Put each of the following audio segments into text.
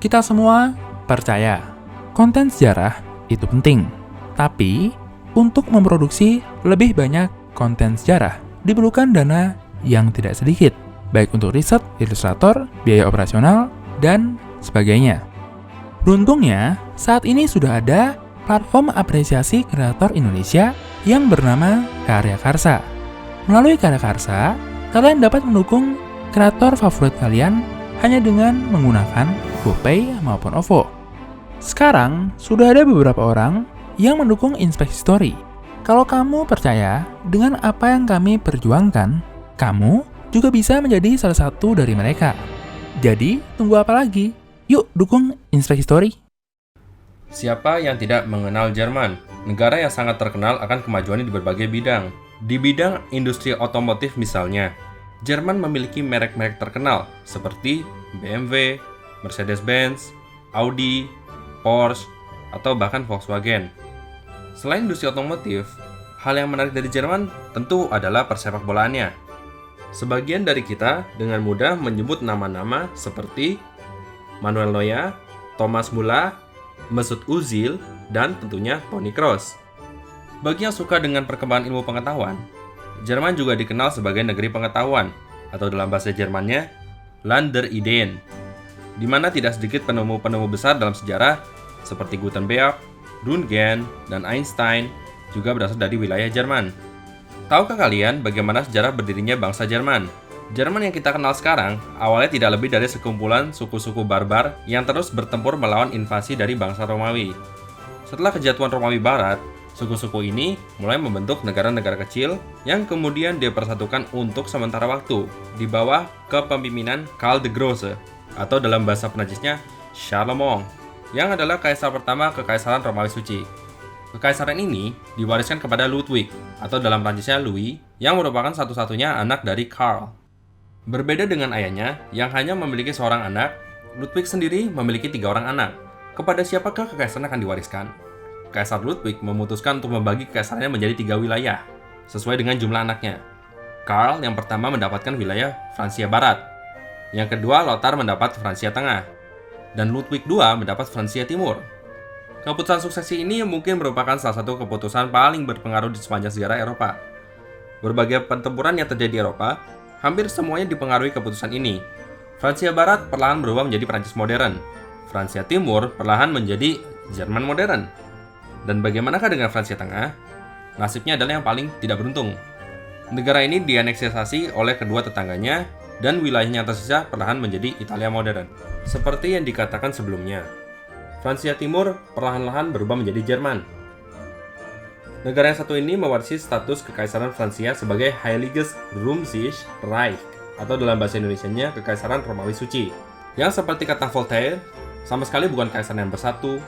Kita semua percaya konten sejarah itu penting. Tapi, untuk memproduksi lebih banyak konten sejarah, diperlukan dana yang tidak sedikit, baik untuk riset, ilustrator, biaya operasional, dan sebagainya. Beruntungnya, saat ini sudah ada platform apresiasi kreator Indonesia yang bernama Karya Karsa. Melalui Karya Karsa, kalian dapat mendukung kreator favorit kalian hanya dengan menggunakan GoPay maupun OVO. Sekarang, sudah ada beberapa orang yang mendukung Inspeksi Story. Kalau kamu percaya dengan apa yang kami perjuangkan, kamu juga bisa menjadi salah satu dari mereka. Jadi, tunggu apa lagi? Yuk, dukung Inspeksi Story. Siapa yang tidak mengenal Jerman? Negara yang sangat terkenal akan kemajuannya di berbagai bidang. Di bidang industri otomotif misalnya, Jerman memiliki merek-merek terkenal seperti BMW, Mercedes-Benz, Audi, Porsche, atau bahkan Volkswagen. Selain industri otomotif, hal yang menarik dari Jerman tentu adalah persepak bolaannya. Sebagian dari kita dengan mudah menyebut nama-nama seperti Manuel Neuer, Thomas Müller, Mesut Özil, dan tentunya Toni Kroos. Bagi yang suka dengan perkembangan ilmu pengetahuan, Jerman juga dikenal sebagai negeri pengetahuan, atau dalam bahasa Jermannya, Land der Ideen, di mana tidak sedikit penemu-penemu besar dalam sejarah seperti Gutenberg, Röntgen, dan Einstein juga berasal dari wilayah Jerman. Tahukah kalian bagaimana sejarah berdirinya bangsa Jerman? Jerman yang kita kenal sekarang awalnya tidak lebih dari sekumpulan suku-suku barbar yang terus bertempur melawan invasi dari bangsa Romawi. Setelah kejatuhan Romawi Barat, suku-suku ini mulai membentuk negara-negara kecil yang kemudian dipersatukan untuk sementara waktu di bawah kepemimpinan Karl the Große, atau dalam bahasa Prancisnya Charlemagne, yang adalah kaisar pertama Kekaisaran Romawi Suci. Kekaisaran ini diwariskan kepada Ludwig, atau dalam Prancisnya Louis, yang merupakan satu-satunya anak dari Karl. Berbeda dengan ayahnya yang hanya memiliki seorang anak, Ludwig sendiri memiliki 3 orang anak. Kepada siapakah kekaisaran akan diwariskan? Kaisar Ludwig memutuskan untuk membagi kekaisarannya menjadi 3 wilayah, sesuai dengan jumlah anaknya. Karl yang pertama mendapatkan wilayah Fransia Barat, yang kedua Lothar mendapat Fransia Tengah, dan Ludwig II mendapat Fransia Timur. Keputusan suksesi ini mungkin merupakan salah satu keputusan paling berpengaruh di sepanjang sejarah Eropa. Berbagai pertempuran yang terjadi di Eropa, hampir semuanya dipengaruhi keputusan ini. Fransia Barat perlahan berubah menjadi Prancis modern, Fransia Timur perlahan menjadi Jerman modern. Dan bagaimanakah dengan Fransia Tengah? Nasibnya adalah yang paling tidak beruntung. Negara ini dianeksasi oleh kedua tetangganya, dan wilayahnya yang tersisa perlahan menjadi Italia modern. Seperti yang dikatakan sebelumnya, Fransia Timur perlahan-lahan berubah menjadi Jerman. Negara yang satu ini mewarisi status Kekaisaran Fransia sebagai Heiliges Römisches Reich, atau dalam bahasa Indonesianya Kekaisaran Romawi Suci, yang seperti kata Voltaire, sama sekali bukan kekaisaran yang bersatu,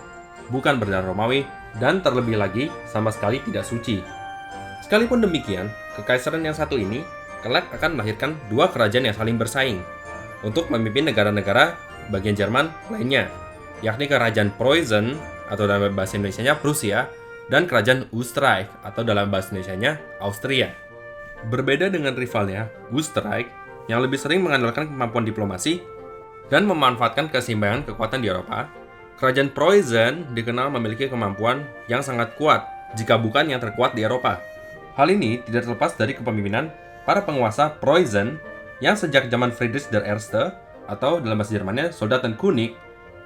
bukan berdarah Romawi, dan terlebih lagi sama sekali tidak suci. Sekalipun demikian, kekaisaran yang satu ini kelak akan melahirkan 2 kerajaan yang saling bersaing untuk memimpin negara-negara bagian Jerman lainnya, yakni Kerajaan Preußen, atau dalam bahasa Indonesianya Prusia, dan Kerajaan Österreich, atau dalam bahasa Indonesianya Austria. Berbeda dengan rivalnya, Österreich, yang lebih sering mengandalkan kemampuan diplomasi dan memanfaatkan keseimbangan kekuatan di Eropa, Kerajaan Preußen dikenal memiliki kemampuan yang sangat kuat, jika bukan yang terkuat di Eropa. Hal ini tidak terlepas dari kepemimpinan para penguasa Preußen yang sejak zaman Friedrich der Erste, atau dalam bahasa Jermannya Soldatenkönig,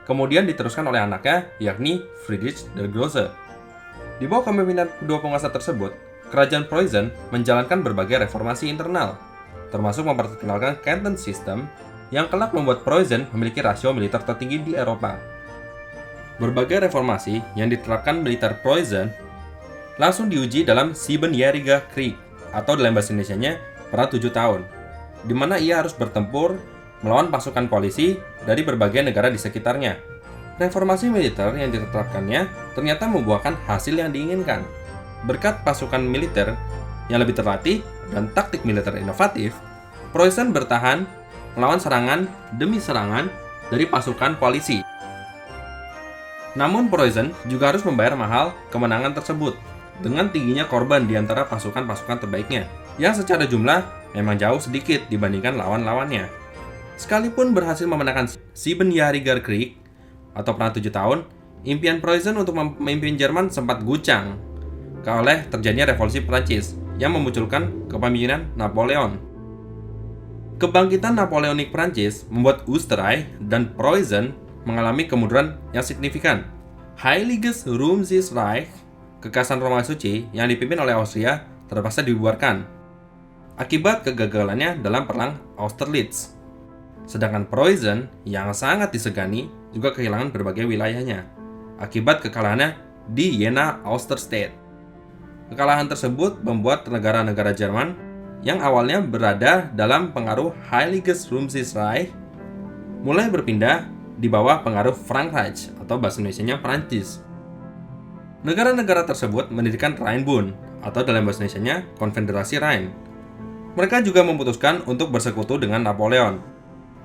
kemudian diteruskan oleh anaknya, yakni Friedrich der Große. Di bawah kepemimpinan kedua penguasa tersebut, Kerajaan Preußen menjalankan berbagai reformasi internal, termasuk memperkenalkan Canton System yang kelak membuat Preußen memiliki rasio militer tertinggi di Eropa. Berbagai reformasi yang diterapkan militer Preußen langsung diuji dalam Siebenjähriger Krieg, atau dalam bahasa Indonesianya perang 7 tahun, di mana ia harus bertempur melawan pasukan koalisi dari berbagai negara di sekitarnya. Reformasi militer yang diterapkannya ternyata membuahkan hasil yang diinginkan. Berkat pasukan militer yang lebih terlatih dan taktik militer inovatif, Preußen bertahan melawan serangan demi serangan dari pasukan koalisi. Namun Preußen juga harus membayar mahal kemenangan tersebut dengan tingginya korban di antara pasukan-pasukan terbaiknya, yang secara jumlah memang jauh sedikit dibandingkan lawan-lawannya. Sekalipun berhasil memenangkan Siebenjähriger Krieg, atau pernah 7 tahun, impian Preußen untuk memimpin Jerman sempat guncang oleh terjadinya revolusi Prancis yang memunculkan kepemimpinan Napoleon. Kebangkitan Napoleonik Prancis membuat Österreich dan Preußen mengalami kemunduran yang signifikan. Heiliges Römisches Reich, kekaisaran Roma Suci yang dipimpin oleh Austria, terpaksa dibubarkan akibat kegagalannya dalam Perang Austerlitz. Sedangkan Preußen yang sangat disegani juga kehilangan berbagai wilayahnya akibat kekalahannya di Jena Austerstadt. Kekalahan tersebut membuat negara-negara Jerman yang awalnya berada dalam pengaruh Heiliges Römisches Reich mulai berpindah di bawah pengaruh Frankreich atau bahasa Indonesianya Prancis. Negara-negara tersebut mendirikan Rheinbund atau dalam bahasa Indonesianya Konfederasi Rhine. Mereka juga memutuskan untuk bersekutu dengan Napoleon.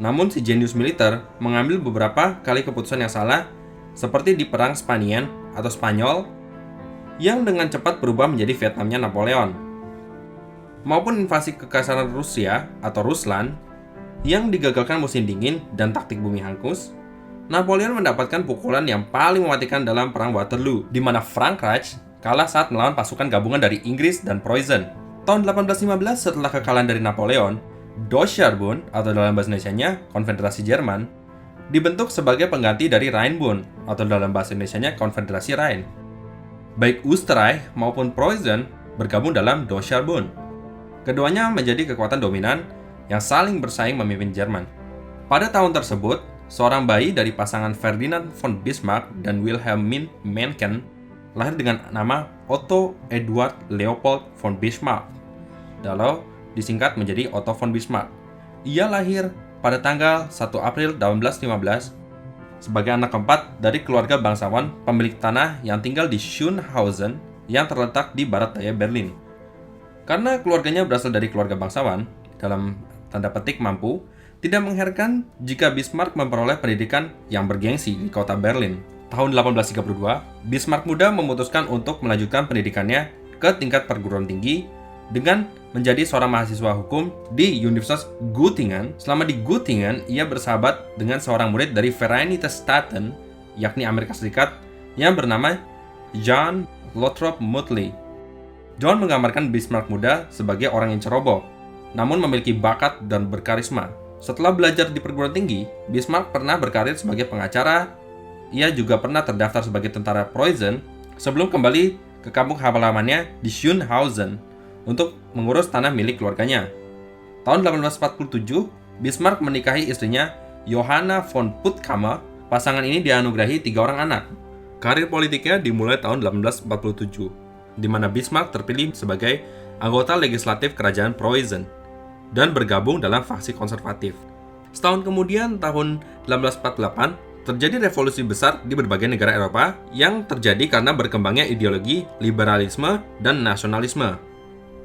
Namun si jenius militer mengambil beberapa kali keputusan yang salah, seperti di Perang Spanian atau Spanyol yang dengan cepat berubah menjadi Vietnamnya Napoleon, maupun invasi kekaisaran Rusia atau Ruslan yang digagalkan musim dingin dan taktik bumi hangus. Napoleon mendapatkan pukulan yang paling mematikan dalam Perang Waterloo, di mana Frankreich kalah saat melawan pasukan gabungan dari Inggris dan Preußen. Tahun 1815 setelah kekalahan dari Napoleon, Deutscher Bund atau dalam bahasa Indonesianya Konfederasi Jerman dibentuk sebagai pengganti dari Rheinbund atau dalam bahasa Indonesianya Konfederasi Rhine. Baik Österreich maupun Preußen bergabung dalam Deutscher Bund. Keduanya menjadi kekuatan dominan yang saling bersaing memimpin Jerman. Pada tahun tersebut, seorang bayi dari pasangan Ferdinand von Bismarck dan Wilhelmine Mencken lahir dengan nama Otto Eduard Leopold von Bismarck, lalu disingkat menjadi Otto von Bismarck. Ia lahir pada tanggal 1 April 1815 sebagai anak keempat dari keluarga bangsawan pemilik tanah yang tinggal di Schönhausen yang terletak di barat daya Berlin. Karena keluarganya berasal dari keluarga bangsawan, dalam tanda petik mampu, tidak mengherankan jika Bismarck memperoleh pendidikan yang bergengsi di kota Berlin. Tahun 1832, Bismarck muda memutuskan untuk melanjutkan pendidikannya ke tingkat perguruan tinggi dengan menjadi seorang mahasiswa hukum di Universitas Göttingen. Selama di Göttingen, ia bersahabat dengan seorang murid dari Vereinigte Staten, yakni Amerika Serikat, yang bernama John Lothrop Motley. John menggambarkan Bismarck muda sebagai orang yang ceroboh, namun memiliki bakat dan berkarisma. Setelah belajar di perguruan tinggi, Bismarck pernah berkarir sebagai pengacara. Ia juga pernah terdaftar sebagai tentara Preußen sebelum kembali ke kampung halamannya di Schönhausen untuk mengurus tanah milik keluarganya. Tahun 1847, Bismarck menikahi istrinya Johanna von Puttkamer. Pasangan ini dianugerahi 3 orang anak. Karir politiknya dimulai tahun 1847, di mana Bismarck terpilih sebagai anggota legislatif kerajaan Preußen dan bergabung dalam faksi konservatif. Setahun kemudian, tahun 1848, terjadi revolusi besar di berbagai negara Eropa yang terjadi karena berkembangnya ideologi liberalisme dan nasionalisme.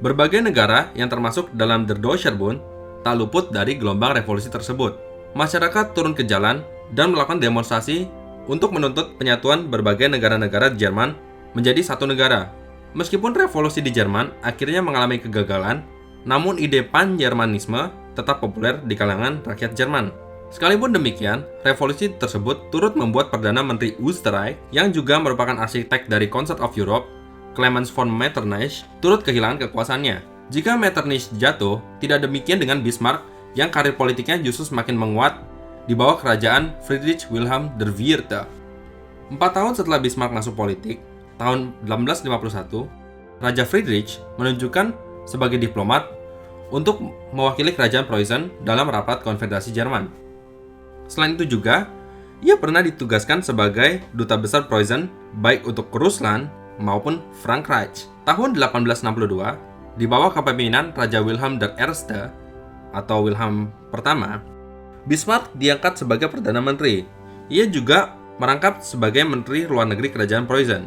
Berbagai negara yang termasuk dalam Der Deutscher Bund tak luput dari gelombang revolusi tersebut. Masyarakat turun ke jalan dan melakukan demonstrasi untuk menuntut penyatuan berbagai negara-negara Jerman menjadi satu negara. Meskipun revolusi di Jerman akhirnya mengalami kegagalan, namun ide pan-Jermanisme tetap populer di kalangan rakyat Jerman. Sekalipun demikian, revolusi tersebut turut membuat Perdana Menteri Österreich yang juga merupakan arsitek dari Concert of Europe, Clemens von Metternich, turut kehilangan kekuasaannya. Jika Metternich jatuh, tidak demikian dengan Bismarck yang karir politiknya justru semakin menguat di bawah kerajaan Friedrich Wilhelm der Vierte. 4 tahun setelah Bismarck masuk politik, tahun 1851, Raja Friedrich menunjukkan sebagai diplomat untuk mewakili kerajaan Preußen dalam rapat konfederasi Jerman. Selain itu juga, ia pernah ditugaskan sebagai duta besar Preußen baik untuk Rusland maupun Frankreich. Tahun 1862, di bawah kepemimpinan Raja Wilhelm der Erste atau Wilhelm pertama, Bismarck diangkat sebagai Perdana Menteri. Ia juga merangkap sebagai Menteri Luar Negeri Kerajaan Preußen.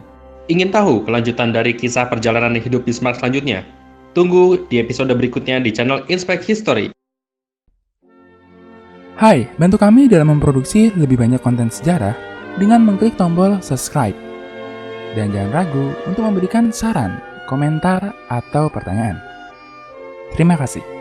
Ingin tahu kelanjutan dari kisah perjalanan hidup Bismarck selanjutnya? Tunggu di episode berikutnya di channel Inspect History. Hai, bantu kami dalam memproduksi lebih banyak konten sejarah dengan mengklik tombol subscribe. Dan jangan ragu untuk memberikan saran, komentar, atau pertanyaan. Terima kasih.